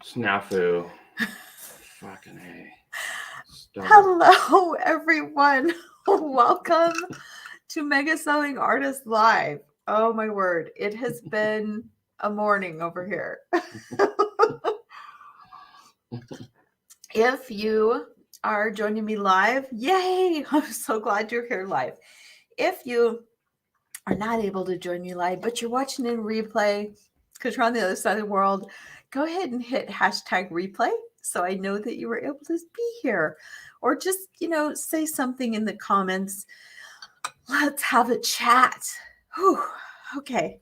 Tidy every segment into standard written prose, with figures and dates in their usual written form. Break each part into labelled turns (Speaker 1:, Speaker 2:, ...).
Speaker 1: Snafu. Fucking A. Start.
Speaker 2: Hello, everyone. Welcome to Mega Selling Artist Live. Oh, my word. It has been a morning over here. If you are joining me live, yay! I'm so glad you're here live. If you are not able to join me live, but you're watching in replay because you're on the other side of the world, go ahead and hit hashtag replay so I know that you were able to be here. Or just, say something in the comments. Let's have a chat. Whew. Okay.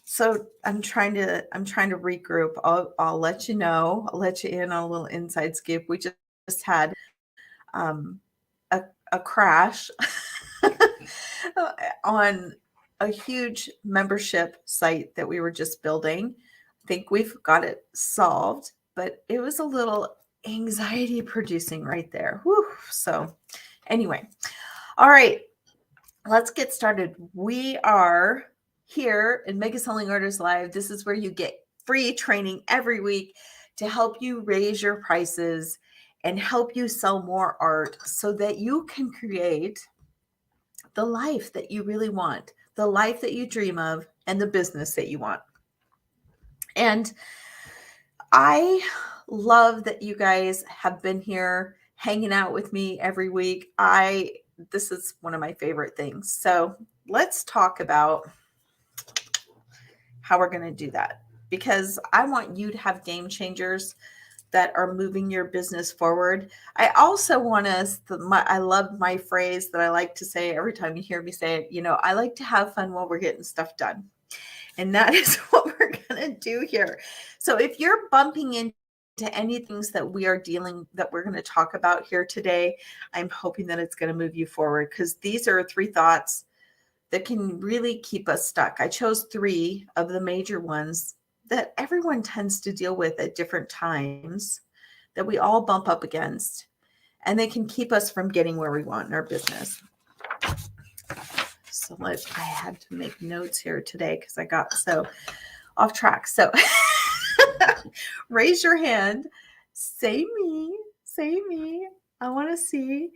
Speaker 2: So I'm trying to regroup. I'll let you know. I'll let you in on a little inside scoop. We just had a crash on a huge membership site that we were just building. I think we've got it solved, but it was a little anxiety producing right there. Whew. So anyway, all right, let's get started. We are here in Mega Selling Artist Live. This is where you get free training every week to help you raise your prices and help you sell more art so that you can create the life that you really want, the life that you dream of, and the business that you want. And I love that you guys have been here hanging out with me every week. This is one of my favorite things. So let's talk about how we're going to do that, because I want you to have game changers that are moving your business forward. I also want us, I love my phrase that I like to say every time you hear me say it, I like to have fun while we're getting stuff done. And that is what we're going to do here. So if you're bumping into any things that we're going to talk about here today, I'm hoping that it's going to move you forward, because these are 3 thoughts that can really keep us stuck. I chose 3 of the major ones that everyone tends to deal with at different times, that we all bump up against, and they can keep us from getting where we want in our business. So I had to make notes here today because I got so off track. So raise your hand, say me. I want to see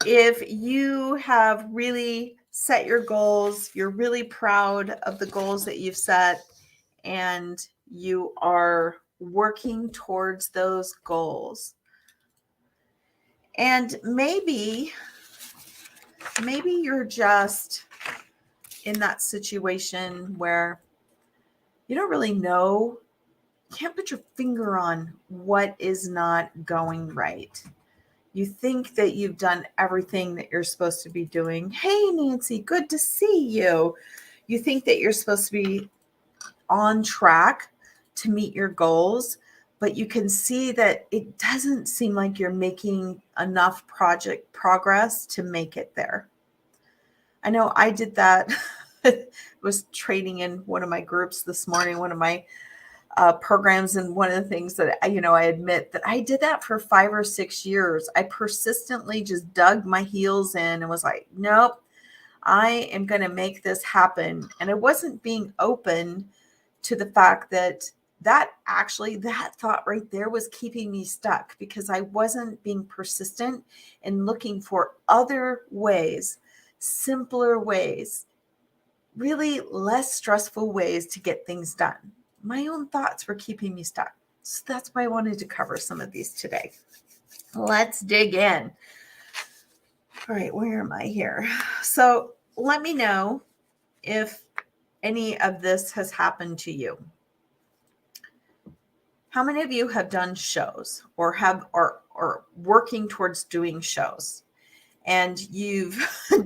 Speaker 2: if you have really set your goals, you're really proud of the goals that you've set, and you are working towards those goals. And maybe you're just in that situation where you don't really know, you can't put your finger on what is not going right. You think that you've done everything that you're supposed to be doing. Hey, Nancy, good to see you. You think that you're supposed to be on track to meet your goals, but you can see that it doesn't seem like you're making enough project progress to make it there. I know I did that. I was training in one of my groups this morning, one of my programs, and one of the things that I admit that I did that for 5 or 6 years. I persistently just dug my heels in and was like, nope, I am going to make this happen. And I wasn't being open to the fact that thought right there was keeping me stuck, because I wasn't being persistent and looking for other ways, simpler ways, really less stressful ways to get things done. My own thoughts were keeping me stuck. So that's why I wanted to cover some of these today. Let's dig in. All right, where am I here? So let me know if any of this has happened to you. How many of you have done shows or are working towards doing shows, and you've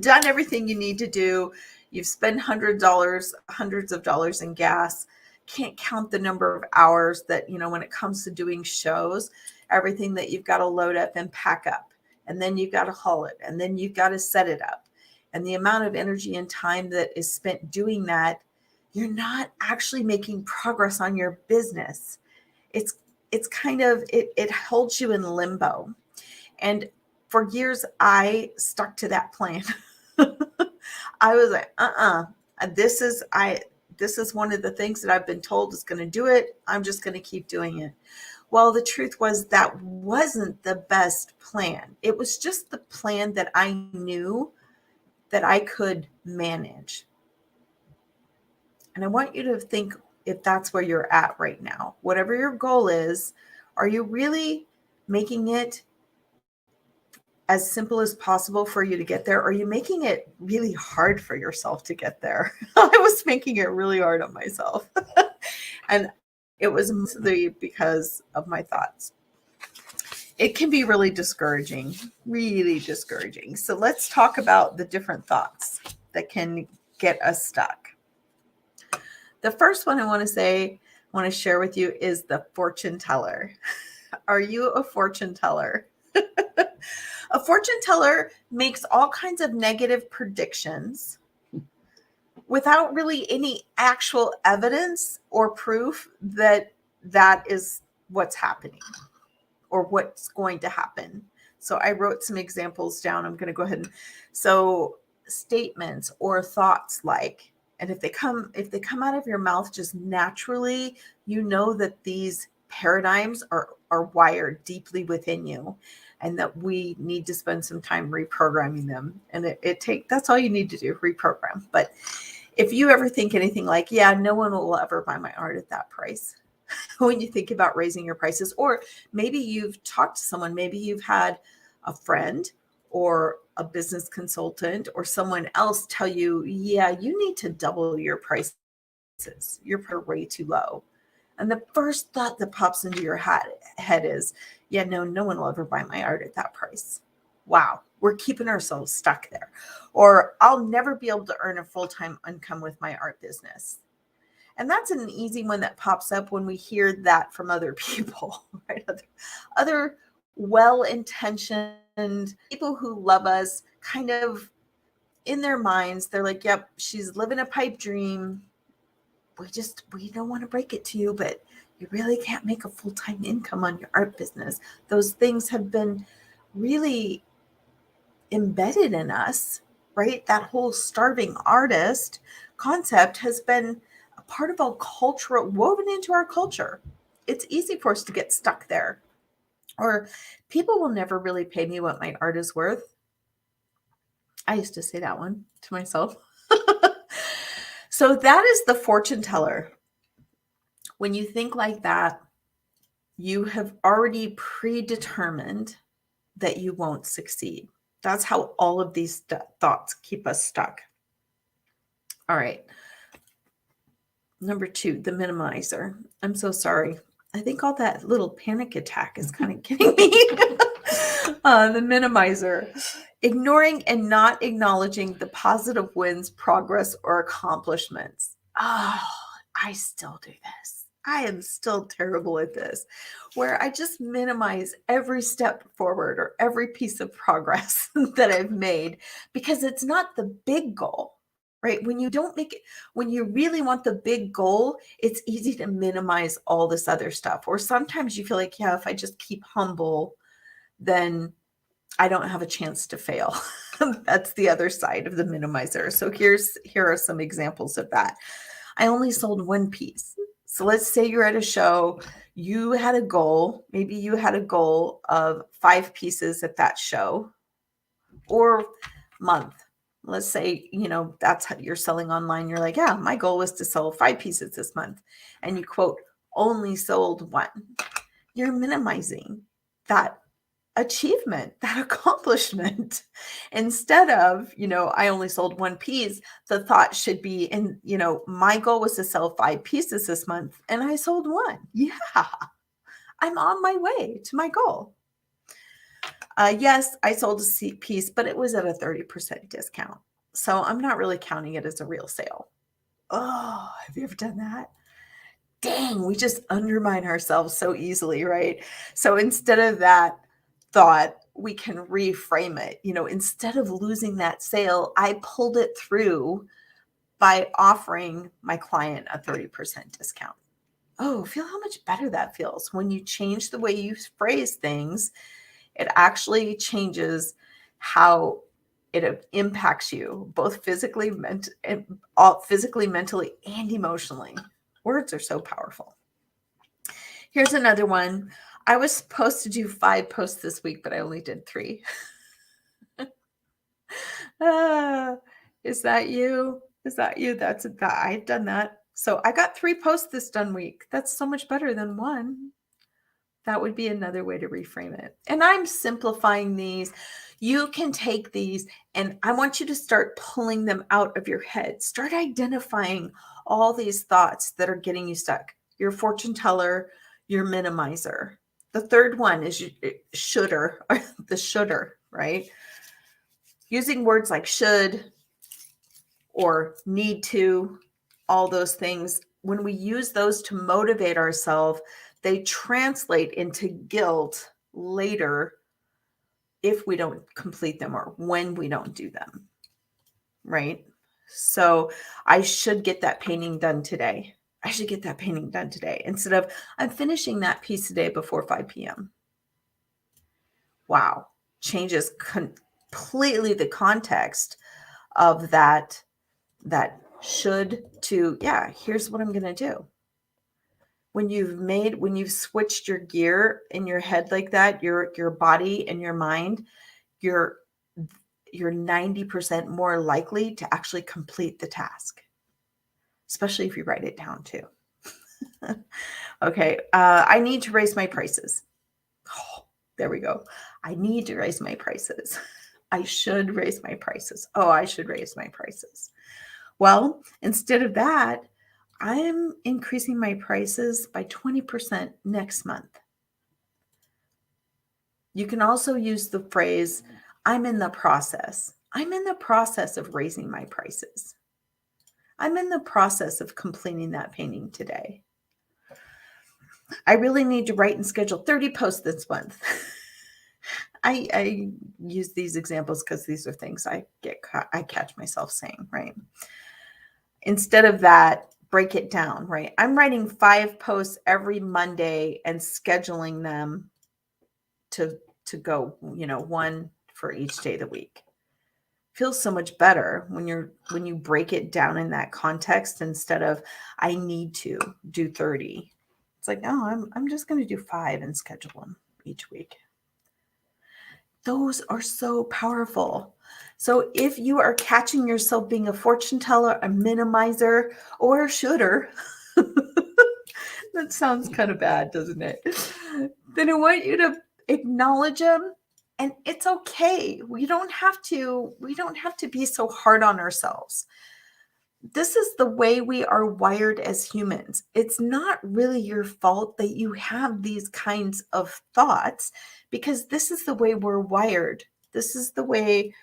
Speaker 2: done everything you need to do? You've spent hundreds of dollars in gas. Can't count the number of hours that, when it comes to doing shows, everything that you've got to load up and pack up, and then you've got to haul it, and then you've got to set it up. And the amount of energy and time that is spent doing that, you're not actually making progress on your business. It's kind of, it holds you in limbo. And for years, I stuck to that plan. I was like, this is one of the things that I've been told is going to do it. I'm just going to keep doing it. Well, the truth was that wasn't the best plan. It was just the plan that I knew that I could manage. And I want you to think if that's where you're at right now. Whatever your goal is, are you really making it as simple as possible for you to get there? Or are you making it really hard for yourself to get there? I was making it really hard on myself. And it was mostly because of my thoughts. It can be really discouraging, really discouraging. So let's talk about the different thoughts that can get us stuck. The first one I want to share with you is the fortune teller. Are you a fortune teller? A fortune teller makes all kinds of negative predictions without really any actual evidence or proof that that is what's happening or what's going to happen. So I wrote some examples down. I'm going to go ahead and so statements or thoughts like, and if they come out of your mouth just naturally, you know that these paradigms are wired deeply within you, and that we need to spend some time reprogramming them. And that's all you need to do, reprogram. But if you ever think anything like, yeah, no one will ever buy my art at that price, when you think about raising your prices, or maybe you've talked to someone, maybe you've had a friend or a business consultant or someone else tell you, yeah, you need to double your prices. You're way too low. And the first thought that pops into your head is, yeah, no one will ever buy my art at that price. Wow, we're keeping ourselves stuck there. Or I'll never be able to earn a full-time income with my art business. And that's an easy one that pops up when we hear that from other people, right? Other well-intentioned people who love us, kind of in their minds, they're like, yep, she's living a pipe dream. We don't want to break it to you, but you really can't make a full-time income on your art business. Those things have been really embedded in us, right? That whole starving artist concept has been a part of our culture, woven into our culture. It's easy for us to get stuck there. Or people will never really pay me what my art is worth. I used to say that one to myself. So that is the fortune teller. When you think like that, you have already predetermined that you won't succeed. That's how all of these thoughts keep us stuck. All right. Number 2, the minimizer. I'm so sorry. I think all that little panic attack is kind of getting me. The minimizer. Ignoring and not acknowledging the positive wins, progress, or accomplishments. Oh, I still do this. I am still terrible at this, where I just minimize every step forward or every piece of progress that I've made because it's not the big goal, right? When you don't make it, when you really want the big goal, it's easy to minimize all this other stuff. Or sometimes you feel like, yeah, if I just keep humble, then I don't have a chance to fail. That's the other side of the minimizer. So here are some examples of that. I only sold one piece. So let's say you're at a show, you had a goal, maybe you had a goal of 5 pieces at that show or month. Let's say, that's how you're selling online. You're like, yeah, my goal was to sell 5 pieces this month. And you quote, only sold 1. You're minimizing that achievement, that accomplishment. Instead of, I only sold 1 piece, the thought should be, and my goal was to sell 5 pieces this month and I sold 1. Yeah, I'm on my way to my goal. Yes, I sold a piece, but it was at a 30% discount. So I'm not really counting it as a real sale. Oh, have you ever done that? Dang, we just undermine ourselves so easily, right? So instead of that thought, we can reframe it. Instead of losing that sale, I pulled it through by offering my client a 30% discount. Oh, feel how much better that feels. When you change the way you phrase things, it actually changes how it impacts you both physically, physically, mentally, and emotionally. Words are so powerful. Here's another one. I was supposed to do 5 posts this week, but I only did 3. Is that you? Is that you? That's that. I've done that. So I got 3 posts this done week. That's so much better than 1. That would be another way to reframe it. And I'm simplifying these. You can take these and I want you to start pulling them out of your head. Start identifying all these thoughts that are getting you stuck. Your fortune teller, your minimizer. The third one is should'er, the should'er, right? Using words like should or need to, all those things. When we use those to motivate ourselves, they translate into guilt later if we don't complete them or when we don't do them, right? So I should get that painting done today. I should get that painting done today instead of I'm finishing that piece today before 5 p.m. Wow. Changes completely the context of that should to, yeah, here's what I'm going to do. When you've switched your gear in your head like that, your body and your mind, you're 90% more likely to actually complete the task, especially if you write it down too. Okay. I need to raise my prices. Oh, there we go. I need to raise my prices. I should raise my prices. Oh, I should raise my prices. Well, instead of that, I'm increasing my prices by 20% next month. You can also use the phrase, I'm in the process. I'm in the process of raising my prices. I'm in the process of completing that painting today. I really need to write and schedule 30 posts this month. I use these examples because these are things I catch myself saying, right? Instead of that, break it down, right? I'm writing 5 posts every Monday and scheduling them to go, 1 for each day of the week. Feels so much better when you break it down in that context instead of I need to do 30. It's like, no, I'm just going to do 5 and schedule them each week. Those are so powerful. So if you are catching yourself being a fortune teller, a minimizer, or a should'er, that sounds kind of bad, doesn't it? Then I want you to acknowledge them, and it's okay. We don't have to be so hard on ourselves. This is the way we are wired as humans. It's not really your fault that you have these kinds of thoughts because this is the way we're wired. This is the way,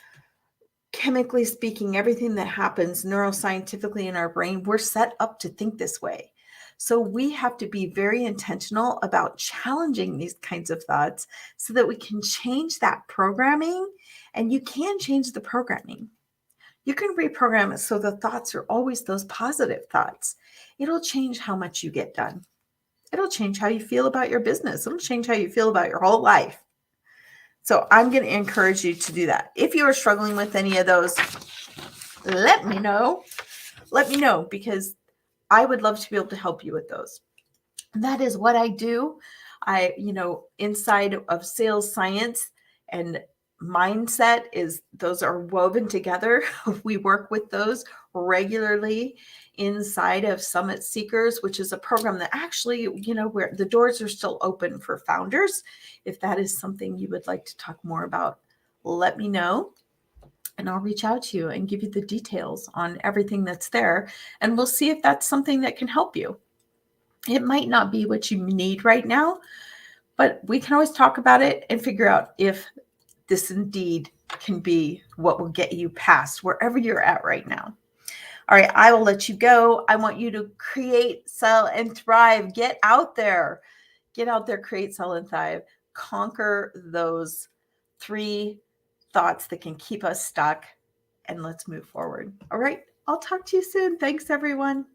Speaker 2: chemically speaking, everything that happens neuroscientifically in our brain, we're set up to think this way. So we have to be very intentional about challenging these kinds of thoughts so that we can change that programming. And you can change the programming. You can reprogram it so the thoughts are always those positive thoughts. It'll change how much you get done. It'll change how you feel about your business. It'll change how you feel about your whole life. So I'm going to encourage you to do that. If you are struggling with any of those, let me know. Let me know because I would love to be able to help you with those. And that is what I do. Inside of sales science and mindset is those are woven together. We work with those regularly inside of Summit Seekers, which is a program that actually, where the doors are still open for founders. If that is something you would like to talk more about, let me know. And I'll reach out to you and give you the details on everything that's there. And we'll see if that's something that can help you. It might not be what you need right now, but we can always talk about it and figure out if this indeed can be what will get you past wherever you're at right now. All right, I will let you go. I want you to create, sell, and thrive. Get out there. Get out there, create, sell, and thrive. Conquer those 3 thoughts that can keep us stuck, and let's move forward. All right, I'll talk to you soon. Thanks, everyone.